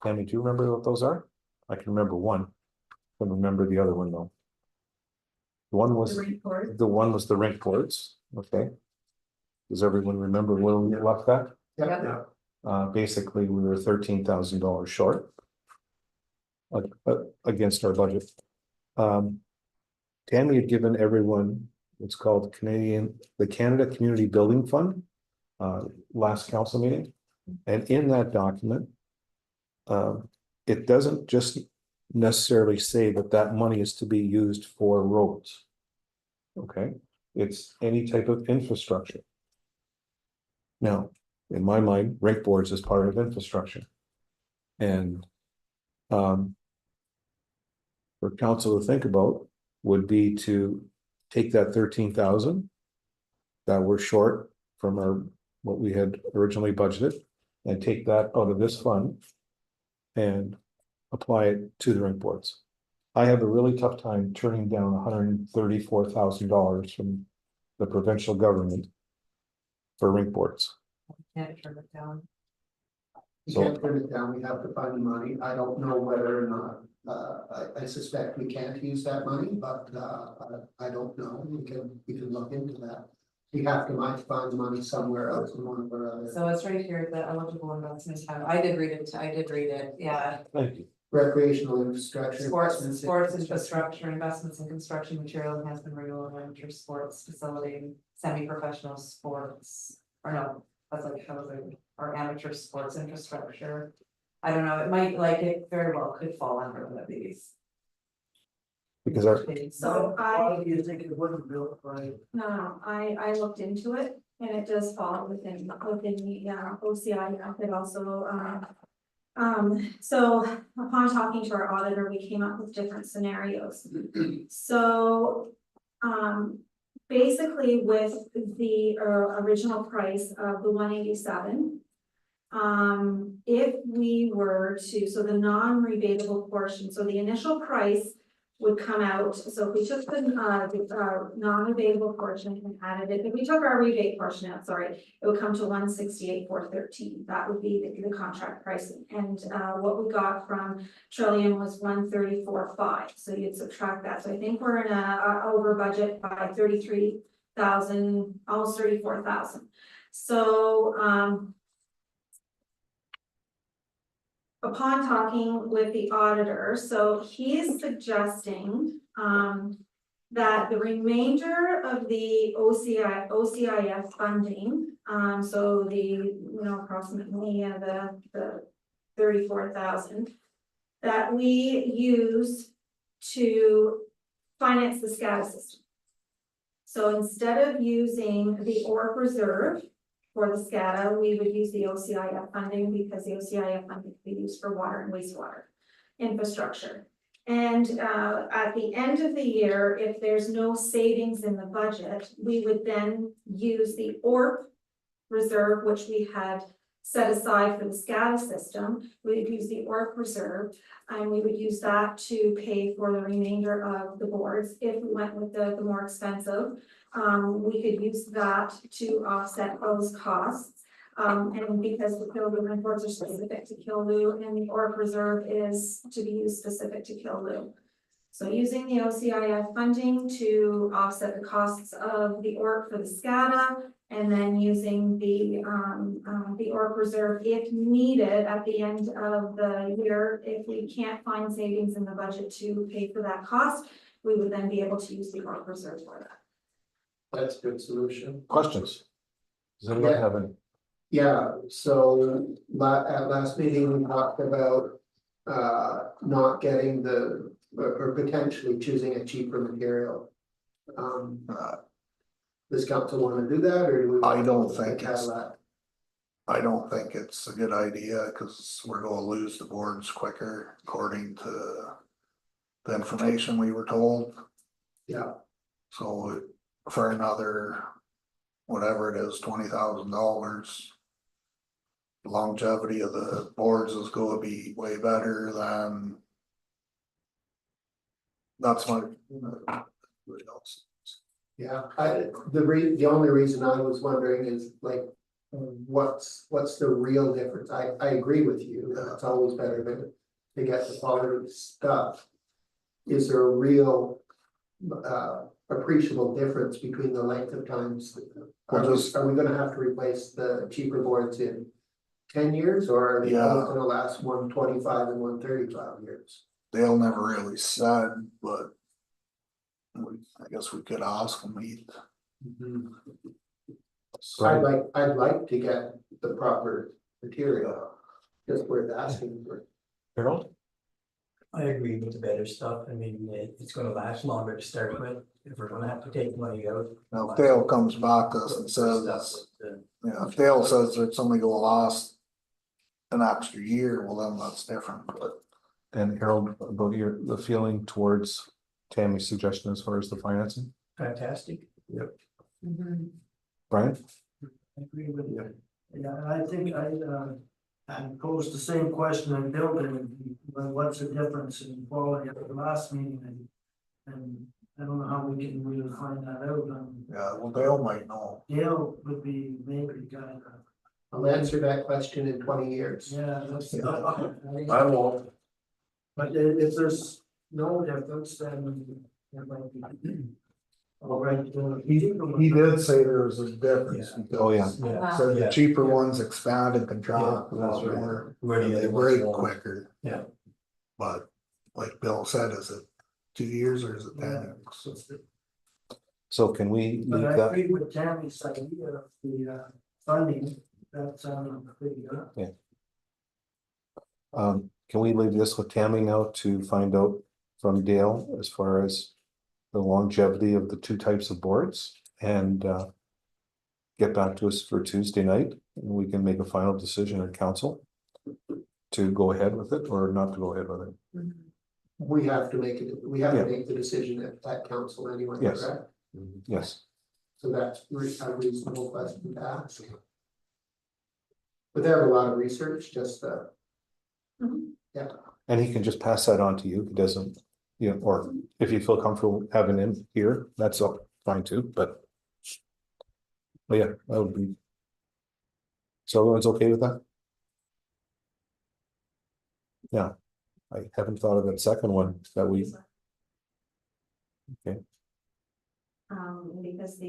Tammy, do you remember what those are? I can remember one. Can't remember the other one though. One was, the one was the rink boards, okay. Does everyone remember where we left that? Yeah. Basically, we were $13,000 short. Against our budget. Tammy had given everyone what's called the Canada Community Building Fund. Last council meeting, and in that document. It doesn't just necessarily say that that money is to be used for roads. Okay, it's any type of infrastructure. Now, in my mind, rink boards is part of infrastructure. And for council to think about would be to take that 13,000 that we're short from what we had originally budgeted, and take that out of this fund and apply it to the rink boards. I have a really tough time turning down $134,000 from the provincial government for rink boards. Can't turn it down. We can't turn it down, we have to find the money, I don't know whether or not, I suspect we can't use that money, but, I don't know, we can look into that. We have to might find the money somewhere else in one of our other So it's right here, the eligible investment tab, I did read it, yeah. Thank you. recreational infrastructure. Sports investments in infrastructure, investments in construction material, enhancement renewal, and amateur sports facility, semi-professional sports, or no, that's like housing, or amateur sports infrastructure. I don't know, it might, like, it very well could fall under one of these. Because our, So Why do you think it wasn't built by? No, I looked into it and it does fall within the OCI, I could also, so upon talking to our auditor, we came up with different scenarios. So, basically with the original price of the 187. If we were to, so the non-rebatable portion, so the initial price would come out, so if we took the non-rebatable portion and added it, if we took our rebate portion out, sorry, it would come to 168,413. That would be the contract pricing. And what we got from Trillium was 134,500. So you'd subtract that. So I think we're in a over budget by 33,000, almost 34,000. So upon talking with the auditor, so he is suggesting that the remainder of the OCIF funding, so the, approximately the 34,000, that we use to finance the SCADA system. So instead of using the ORP reserve for the SCADA, we would use the OCIF funding because the OCIF funding can be used for water and wastewater infrastructure. And at the end of the year, if there's no savings in the budget, we would then use the ORP reserve, which we had set aside for the SCADA system. We would use the ORC reserve, and we would use that to pay for the remainder of the boards. If we went with the more expensive, we could use that to offset those costs. And because the Killu reports are specific to Killu and the ORC reserve is to be used specific to Killu. So using the OCIF funding to offset the costs of the ORC for the SCADA, and then using the ORC reserve if needed at the end of the year. If we can't find savings in the budget to pay for that cost, we would then be able to use the ORC reserve for that. That's a good solution. Questions? Does anyone Yeah. have any? Yeah, so at last meeting, we talked about not getting or potentially choosing a cheaper material. Does council want to do that, or do we? I don't want to think it's- Cadillac? I don't think it's a good idea, cause we're gonna lose the boards quicker according to the information we were told. Yeah, So for another, whatever it is, $20,000. Longevity of the boards is gonna be way better than. That's my. What else? yeah, the only reason I was wondering is like, what's the real difference? I agree with you, that it's always better to get the quality stuff. Is there a real appreciable difference between the length of times? Are we gonna have to replace the cheaper boards in 10 years, or are they Yeah. both gonna last 125 and 135 years? They'll never really said, but. I guess we could ask them. I'd like to get the proper material, just worth asking for. Harold? I agree with the better stuff. I mean, it's gonna last longer to start with. If we're gonna have to take money out. Now, if Dale comes back to us and says, yeah, if Dale says it's only gonna last an extra year, well, then that's different, but. And Harold, about the feeling towards Tammy's suggestion as far as the financing? Fantastic. Brian? I agree with you. Yeah, I think I posed the same question in building, what's the difference in quality at the last meeting? And I don't know how we can really find that out. Yeah, well, Dale might know. Dale would be maybe kind of, I'll answer that question in 20 years. yeah, that's. I won't. But if there's no difference, then it might be. All right. He did say there was a difference. Oh, yeah. Yeah. So the Yeah. cheaper ones expand and contract a Yeah, that's lot right. more, Where do and you they think what's break wrong? quicker. Yeah. But like Bill said, is it 2 years or is it 10 years? So can we But leave I that? agree with Tammy's idea of the funding, that's pretty good. Can we leave this with Tammy now to find out from Dale as far as the longevity of the two types of boards and get back to us for Tuesday night, and we can make a final decision in council to go ahead with it or not to go ahead with it. We have to make it, we have to Yeah. make the decision at council anyway, Yes. correct? Yes, So that's a reasonable question to ask. But they have a lot of research, just and he can just pass that on to you. He doesn't, you know, or if you feel comfortable having him here, that's all fine too, but yeah, that would be. So everyone's okay with that? Yeah, I haven't thought of that second one that we, Because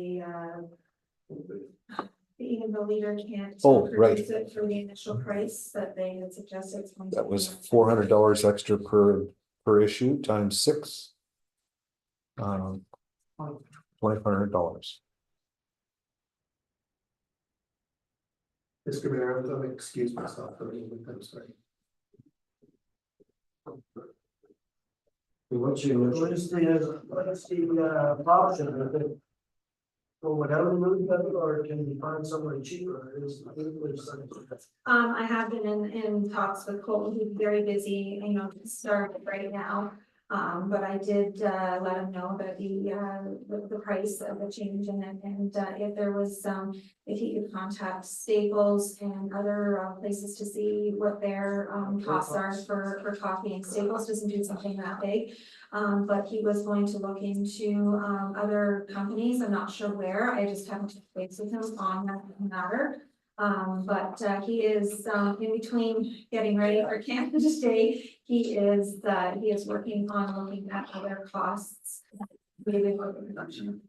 even the leader can't. Oh, right. produce it for the initial price that they had suggested. It's going to that was be- $400 extra per issue times 6. $2,500. Mr. Mayor, I'm gonna excuse myself for a minute, I'm sorry. What's your? What is the option, I think? Go without a new level, or can we find somewhere cheaper? I have been in talks with Colton, he's very busy, to start right now. But I did, let him know about the price of the change and if there was if he could contact Staples and other places to see what their costs are for coffee, and Staples doesn't do something that big. But he was going to look into other companies. I'm not sure where. I just haven't touched base with him on that matter. But he is in between getting ready for Canada Day. He is working on looking at other costs. Maybe for the production.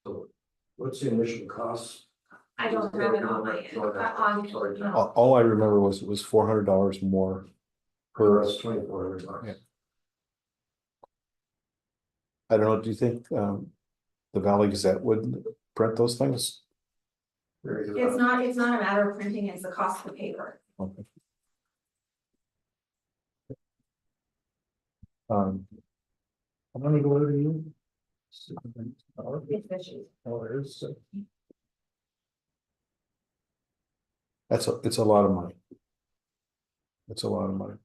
So what's the initial cost? I don't have it on my no. All I remember was it was $400 more Or per, that's 2,400 bucks. Yeah. I don't know, do you think the Valley Gazette would print those things? Very good. It's not a matter of printing, it's the cost of the paper. Okay. How many go to you? It's fishy. Oh, there's. It's a lot of money. It's a lot of money.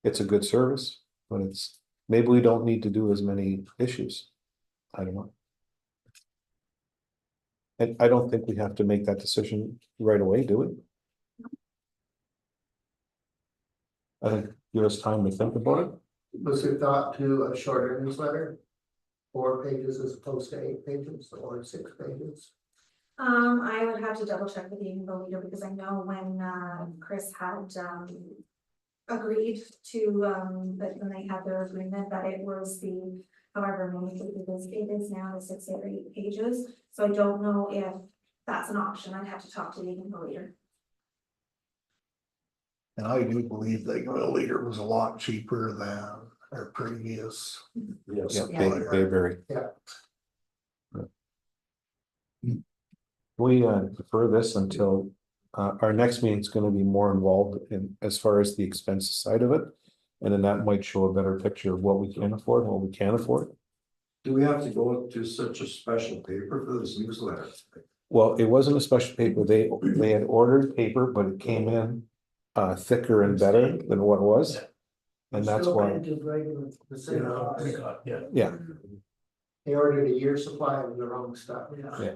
It's a good service, but it's, maybe we don't need to do as many issues. I don't know. And I don't think we have to make that decision right away, do we? I think give us time to think about it. Was there thought to a shorter newsletter? 4 pages as opposed to 8 pages or 6 pages? I would have to double check with the Eagle leader because I know when Chris had agreed to that when they had their agreement that it was the however many pages it is now, the 6 or 8 pages. So I don't know if that's an option. I'd have to talk to the Eagle leader. And I do believe the Eagle leader was a lot cheaper than our previous. Yes. Yeah, supplier. Bayberry. Yeah. We defer this until our next meeting is going to be more involved in as far as the expense side of it. And then that might show a better picture of what we can afford and what we can't afford. Do we have to go to such a special paper for this newsletter? Well, it wasn't a special paper. They had ordered paper, but it came in thicker and better than what it was. And that's Still why, printed regular, the same cost. yeah, They ordered a year's supply of the wrong stuff. Yeah.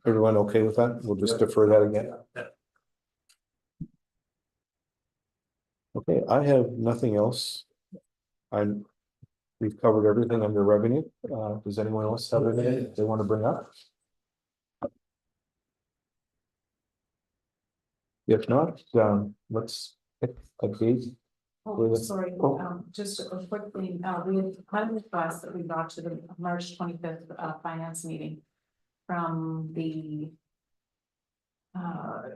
everyone okay with that? We'll just defer that again. Okay, I have nothing else. We've covered everything under revenue. Does anyone else have anything they want to bring up? If not, let's pick a date. Oh, sorry, just a quick thing, we had had a request that we brought to the March 25th finance meeting from the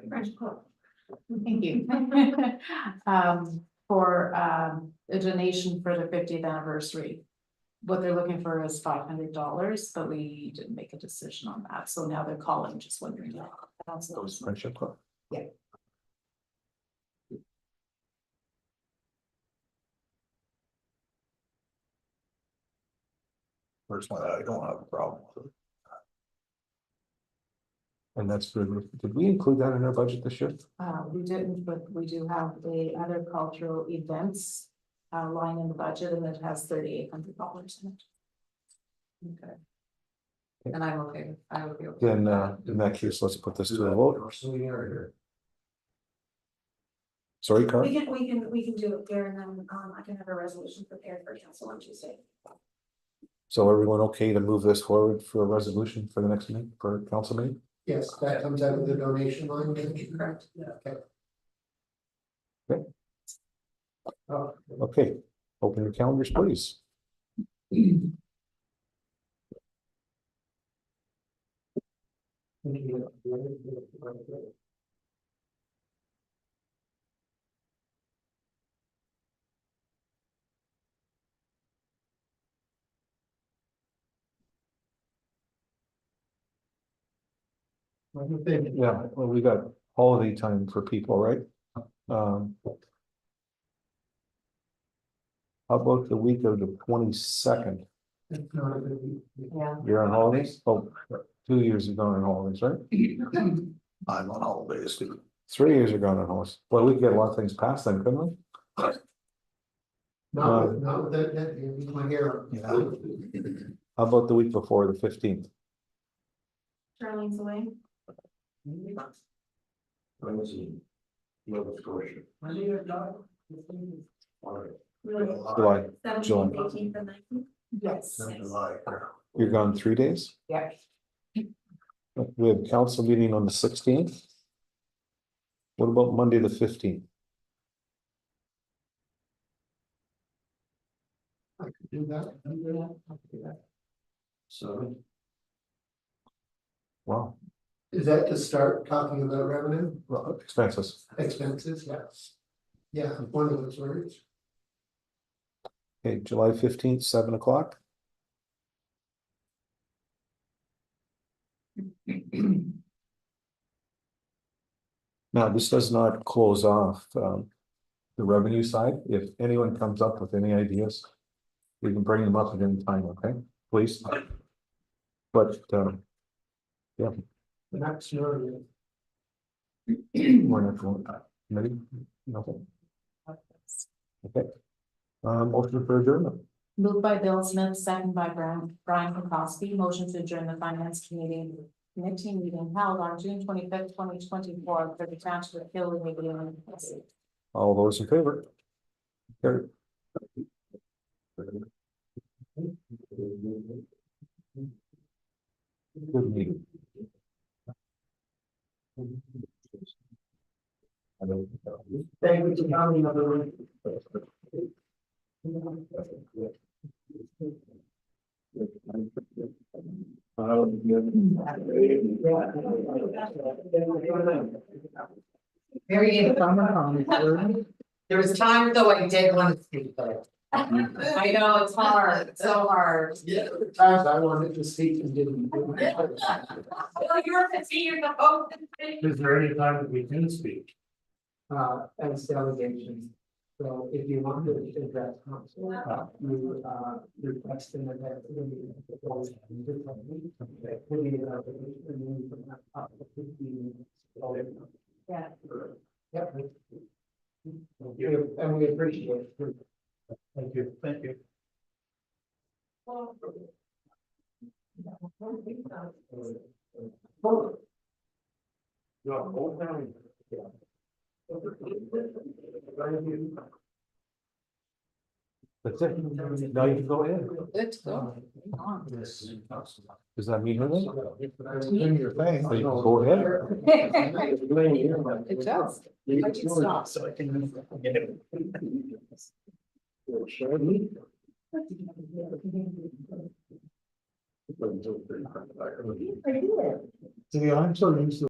French Club. Thank you. For a donation for the 50th anniversary. What they're looking for is $500, but we didn't make a decision on that, so now they're calling, just wondering. That's those. Friendship Club. Yeah. Personally, I don't have a problem with it. And that's good. Did we include that in our budget this year? We didn't, but we do have the other cultural events line in the budget, and it has $3,800 in it. Okay. And I'm okay, I would be okay. Then in that case, let's put this to a vote. Sorry, Carl? We can do it there, and then I can have a resolution prepared for council on Tuesday. So everyone okay to move this forward for a resolution for the next meeting, for council meeting? Yes, that comes out of the donation line. Correct. Okay, open your calendars, please. Yeah, well, we got holiday time for people, right? How about the week of the 22nd? It's not a good week. Yeah. You're on holidays? Oh, 2 years you've gone on holidays, right? I'm on holidays too. 3 years are gone on holidays. Well, we could get a lot of things passed then, couldn't we? Not with that, you want to hear. Yeah. How about the week before, the 15th? Charlene's away. I was in Nova Scotia. All right. July. 17th, 18th, and 19th. Yes. In July. You're gone 3 days? Yeah. We have council meeting on the 16th. What about Monday, the 15th? I could do that. So, Wow, Is that to start talking about revenue, well, expenses. expenses? Yes. Yeah, one of those words. Okay, July 15th, 7 o'clock. Now, this does not close off the revenue side. If anyone comes up with any ideas, we can bring them up at any time, okay? Please. But yeah, The next year. we're not going maybe nothing. Okay. Motion for adjournment. Moved by Bill Smith, second by Brian Kokowski, motion to adjourn the finance committee meeting held on June 25th, 2024 for the township of Hillary. All those in favor? Carried. Good meeting. Thank you for coming, everyone. Very informal. There was time though I did want to speak, but. I know, it's hard, it's so hard. Yeah, the times I wanted to speak and didn't. Well, you're the host. Is there any time that we can speak? As delegations. So if you want to address council, you request an event. Yeah. Yep. And we appreciate it. Thank you, thank you. That's it. Now you can go ahead. Good to go. Does that mean anything? In your thing. So you can go ahead. It does. I can stop. So I can get it. See, I'm so used to